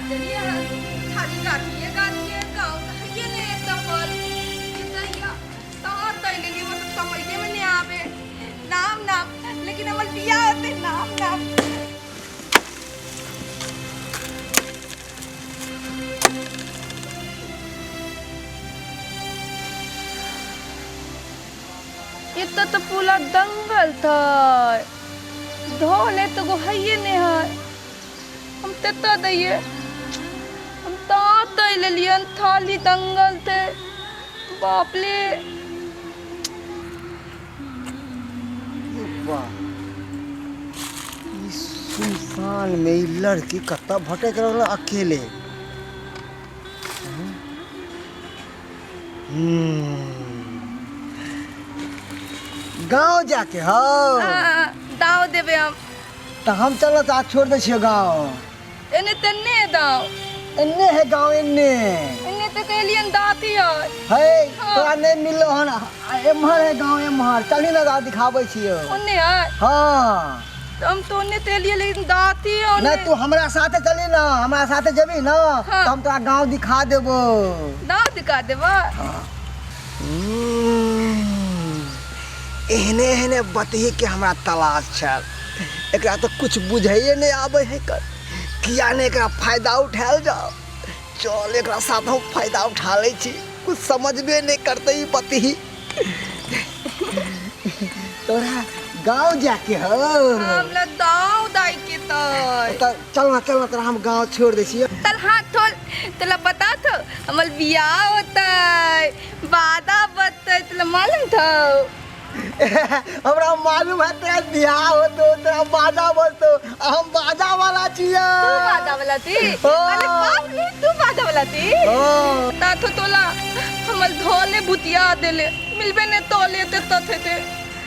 चलिए खाली गाती है गाँव ये नहीं तपल ये दैया तार तैले लिए वो तो समझे में नहीं आवे नाम नाम लेकिन हमर बिया होते नाम नाम इतना तो पूरा दंगल था धोले तो को है ये नहीं है हम तेता दइए हम तात ले लियन थाली दंगल थे बाप ले इस सुनसान में ई लड़की कत्ता भटक रहा अकेले गांव जाके हो दाव देवे हम चलो तो आज छोड़ दे छियो गांव एने तन्ने दाव इन्ने है गांव इन्ने एने तो कहलियन दाती है तोरा नहीं मिलो हन एम्हर है गांव एम्हर चली ना दादी दिखाबै छियो ओने है हां हम तो ओने तेलिए लेकिन दाती है नहीं तू हमरा साथे चली ना हमरा साथे जबी ना हाँ। तो हम तोरा गांव दिखा देबो दाव दिखा देबा एहने एहने बतही के हमरा तलाश छल एकरा तो कुछ बुझाइए नहीं आवे है कर किया ने एकरा फायदा उठाल जाओ चल एकरा साथ हम फायदा उठा ले छी कुछ समझबे नहीं करते ही बतही तोरा गांव जाके हो हमला दाव दाई के तो चल ना तोरा हम गांव छोड़ दे छी तल हाथ थोल तला बता तो हमल बियाह होता है वादा बता तला मालूम था हमरा मालूम है तेरा बियाह हो तो तेरा बाजा बजतो हम बाजा वाला छिया तू बाजा वाला थी अरे बाप रे तू बाजा वाला थी ता तो तोला हमल धोले भुतिया देले मिलबे ने तोले ते तथे थे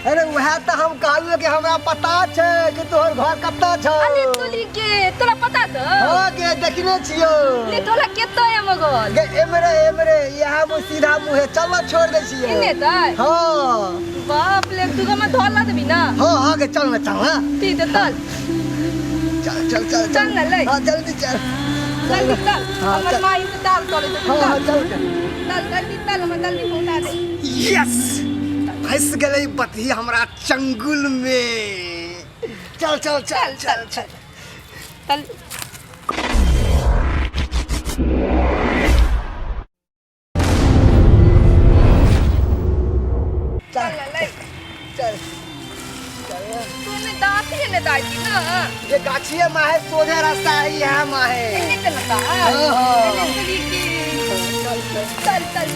अरे वह तो हम कहलियो कि हमरा पता छे कि तोहर घर कत्ता छ अरे तोली के तोला पता था हां के देखने छियो ले तोला केतो है मगल गे एमरे यहां मु सीधा मुंह चल छोड़ दे छियो इने ताई हां बाप ले तू गमा धोला देबी ना हां हां के चल ना चल हां ठीक है चल ना ले हां जल्दी चल जल्दी चल हमर माई में दाल तोले हां हां चल जल्दी चल हम जल्दी पहुंचा दे यस फंस गई बतही हमरा चंगुल में चल चल चल चल चल चल चल ले चल तूने दाती है ने दाती ना ये गाछिए माहे सोझे रास्ता है यहाँ माहे इन्हें चलता हाँ हाँ चल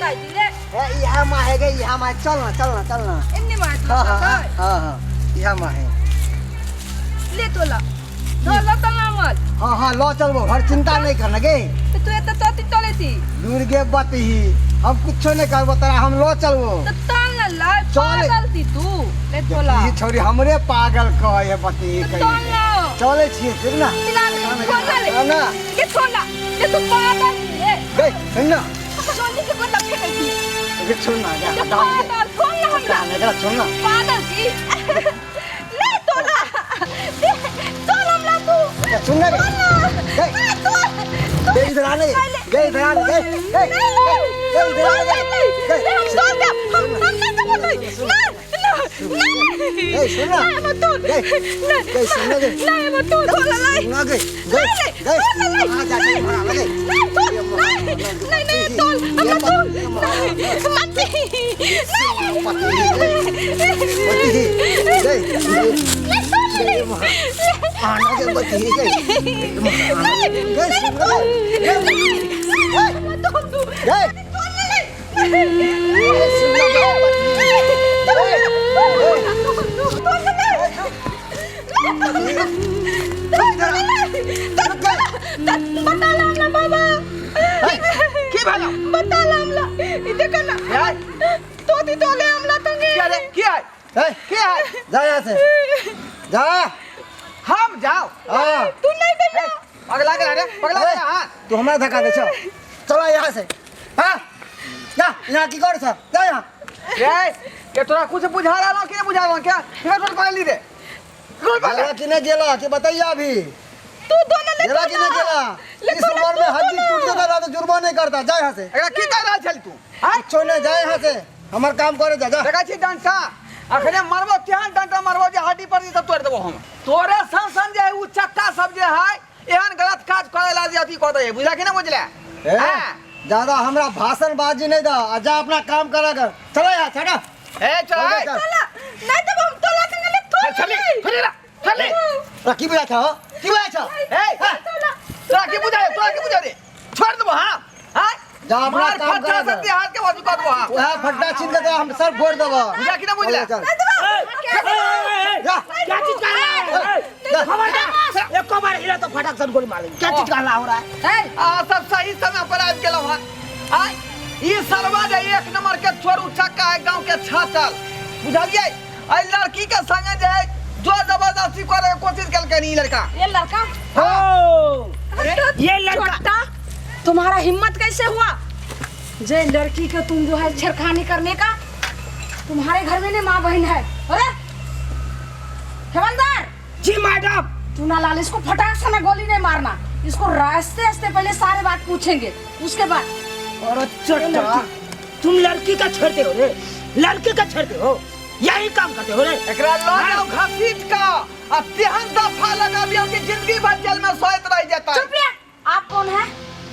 यहाँ माहे गई यहाँ माहे चलना इन्हें मार हाँ हाँ हाँ हाँ यहाँ माहे ले तोला तोला तला मत हाँ हाँ लो चल वो घर चिंता नहीं करना गे तो तू तो तोती चले थी दूर के बतही हम कुछ नहीं करबो तेरा हम लो चलबो तो ताल ला पागल थी तू ले तोला ये छोरी हमरे पागल कहे बतही ताल ला चले छिए फिर ना मिला दे छोला ले ना ये छोला ये तू पागल है गई सुन ना सोनी के गोला फेंक दी ये छोड़ ना जा ये पागल छोड़ ना हमला मेरा छोड़ ना पागल थी ले तोला चल हमला तू सुन ना गई गई इधर आने गई इधर आने गई गई इधर आने गई हम सोच दे हम नहीं तो बोल गई सुन ना गई सुन ना गई नहीं मत तू बोला नहीं ना गई गई आ जा के भरा लगे नहीं तोल हम तोल मत आना के बती जा हम जाओ तू नहीं गया पगला के रे पगला के हां तू हमरा धक्का दे चलो यहाँ से हाँ जा यहाँ की कर सब जा यहाँ रे के तोरा कुछ बुझा रहा ना कि बुझा रहा क्या फिर तो कर ली रे जेला कि नहीं जेला कि बताइए अभी तू दोनों ले जेला कि नहीं जेला इस उम्र में हड्डी टूट जाता रहा तो जुर्मा नहीं करता जा यहाँ से एकरा की कर रहल छल तू छोड़ नहीं जाए यहाँ से हमार काम करे जा जा देखा छी डंटा अखने मरबो तेहन डंटा मरबो जे हड्डी पर तब तोड़ देबो हम तोरे सन जे उ चक्का सब जे है एहन गलत काज करे ला जे अथी कह दे बुझला कि नहीं बुझला हां ज्यादा हमरा भाषण बाजी नहीं दा जा अपना काम करा कर चलो यार छड़ा ए चल नहीं तो हम तोला के ले तोड़ चली की बुझा था की बुझा था ए तोरा की बुझा रे छोड़ देबो हां हां जा अपना काम कर कर सकते हाथ के बाजू कर देबो हां वह फट्टा छीन के हम सर फोड़ देबो बुझा कि नहीं बुझला जा क्या चीज कर रहा है खबरदार एक बार हिला तो फटाक से गोली मार लेंगे क्या चीज कर रहा हो रहा है आ सब सही समय पर आबि गेलौ हां आय ई सरवा जे एक नंबर के छोरू चक्का है गांव के छातल बुझलिए आई लड़की के संगे जे है जो जबरदस्ती करे कोशिश करके नहीं लड़का ये लड़का ओ ये लड़का छोटा तुम्हारा हिम्मत कैसे हुआ जे लड़की के तुम जो है छेड़खानी करने का तुम्हारे घर में ने माँ बहन है अरे हेमंतर जी मैडम तू ना लाल इसको फटाक से ना गोली नहीं मारना इसको रास्ते रास्ते पहले सारे बात पूछेंगे उसके बाद और चट्टा तुम लड़की का छेड़ते हो रे लड़की का छेड़ते हो यही काम करते हो रे एकरा लो जाओ घसीट का अब तेहन दफा लगा दियो कि जिंदगी भर जेल में सोइत रह जाता चुप रहे आप कौन है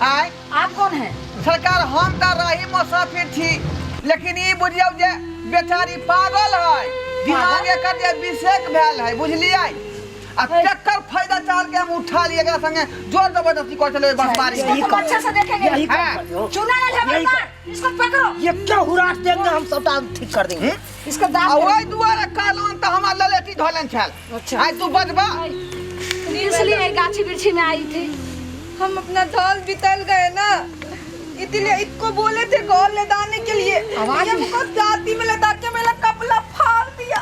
आय आप कौन है सरकार हम त रही मुसाफिर थी लेकिन ई बुझियो जे बेचारी पागल है दिमाग एकर जे विषेक भेल है बुझलियै आ टक्कर फायदा चाल के हम उठा लिए एकरा संगे जोर जबरदस्ती कर चले बस मारी इसको तुम अच्छे से देखेंगे यही काम करते हो चुना ना हेमंतर इसको पकड़ो ये क्या हुराट देंगे हम सब ठीक कर देंगे इसको आ दाब ओई दुआरे कालन त हमरा ललेटी धोलन छल अच्छा। आय तू बजबा इसलिए गाछी बिरछी में आई थी हम अपना धौल बितल गए ना इसलिए इसको बोले थे गोल ले दाने के लिए ये हमको जाती में लदा के मेरा कपड़ा फाड़ दिया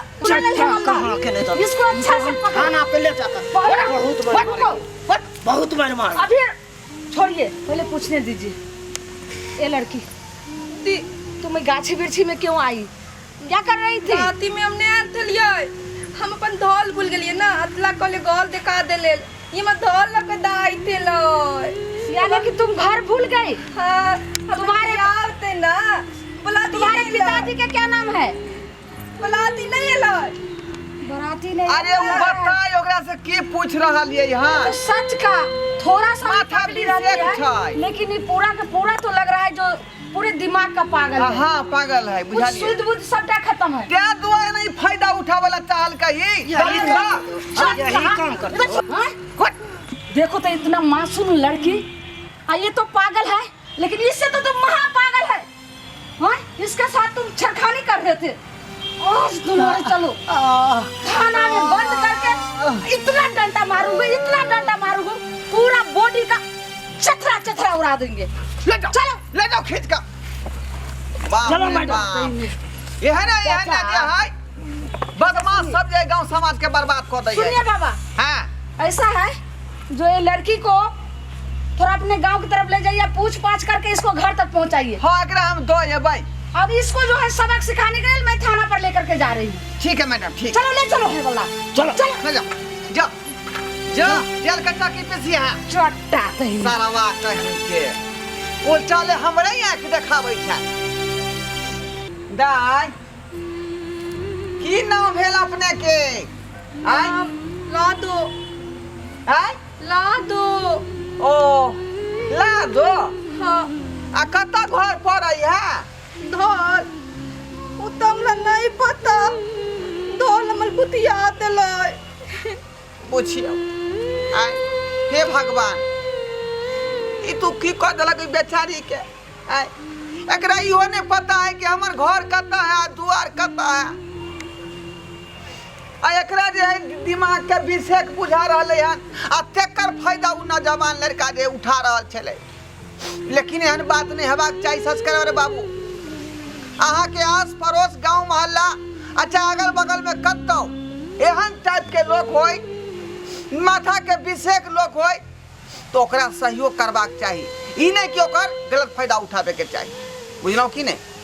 कहाँ के ले जाते इसको अच्छा से पकड़ो खाना पे ले जाता बहुत मार मार अभी छोड़िए पहले पूछने दीजिए ये लड़की दी तुम्हें गाछी बिरछी में क्यों आई क्या कर रही थी राती में हमने आयल थलिए हम अपन धौल भूल गेलिए ना अतला कोले गोल दिखा देले ये मत धौल लग दाई थे लो यानी कि तुम घर भूल गई हां तुम्हारे आवते ना बुलाती तुम्हारे नहीं पिताजी का क्या नाम है बुलाती नहीं है लो बराती नहीं अरे वो बताई ओकरा से की पूछ रहल ये यहां तो सच का थोड़ा सा माथा पकड़ी भी रहती सेक है छै। लेकिन ये पूरा का पूरा तो लग रहा है जो पूरे दिमाग का पागल है हां पागल है कुछ बुझलिए सुध बुध सबटा खत्म है त्या दुआरे नहीं फायदा उठावला चाल कही यही काम करते हो हाँ? देखो तो इतना मासूम लड़की ये तो पागल है लेकिन इससे तो तुम महापागल है हाँ? इसके साथ तुम छेड़खानी कर रहे थे आज तुम्हारे चलो खाना में बंद करके इतना डंडा मारूंगा पूरा बॉडी का चथरा चथरा उड़ा देंगे ले जाओ खींच का चलो मैडम ये है ना ये है बदमाश सब जे गांव समाज के बर्बाद कर दै सुनिए बाबा हां ऐसा है जो ये लड़की को थोड़ा अपने गांव की तरफ ले जाइए पूछ पाछ करके इसको घर तक पहुंचाइए हां एकरा हम दो ये भाई अब इसको जो है सबक सिखाने के लिए मैं थाना पर लेकर के जा रही हूँ ठीक है मैडम ठीक चलो ले चलो है वाला चलो ले जाओ जा जा जेल कच्चा की पेशी है चट्टा तही सारा वाह कहीं के ओ चले हमरे आंख देखाबै छै दाई की नाम भेल अपने के आय ला दो आय ला दो ओ ला दो हां आ कत्ता घर पर है धौल उतमला नहीं पता धौल हमर बुतिया देले पूछियो आय हे भगवान ई तू की कह देलक बेचारी के आय एकरा इहो नहीं पता है कि हमर घर कत्ता है द्वार कत्ता है आ एकरा जे है दिमाग के विषेक बुझा रहले हन आ तेकर फायदा उ नौजवान लड़का जे उठा रहल छले लेकिन एहन बात नहीं हेबाक चाहिए सब्सक्राइबर बाबू अहाँ के आस पड़ोस गांव मोहल्ला अच्छा अगल बगल में कत्तो एहन टाइप के लोग होय माथा के विषेक लोग होय तो ओकरा सहयोग करबाक चाहिए ई नहीं कि ओकर गलत फायदा उठावे के चाहिए बुझलौ कि नहीं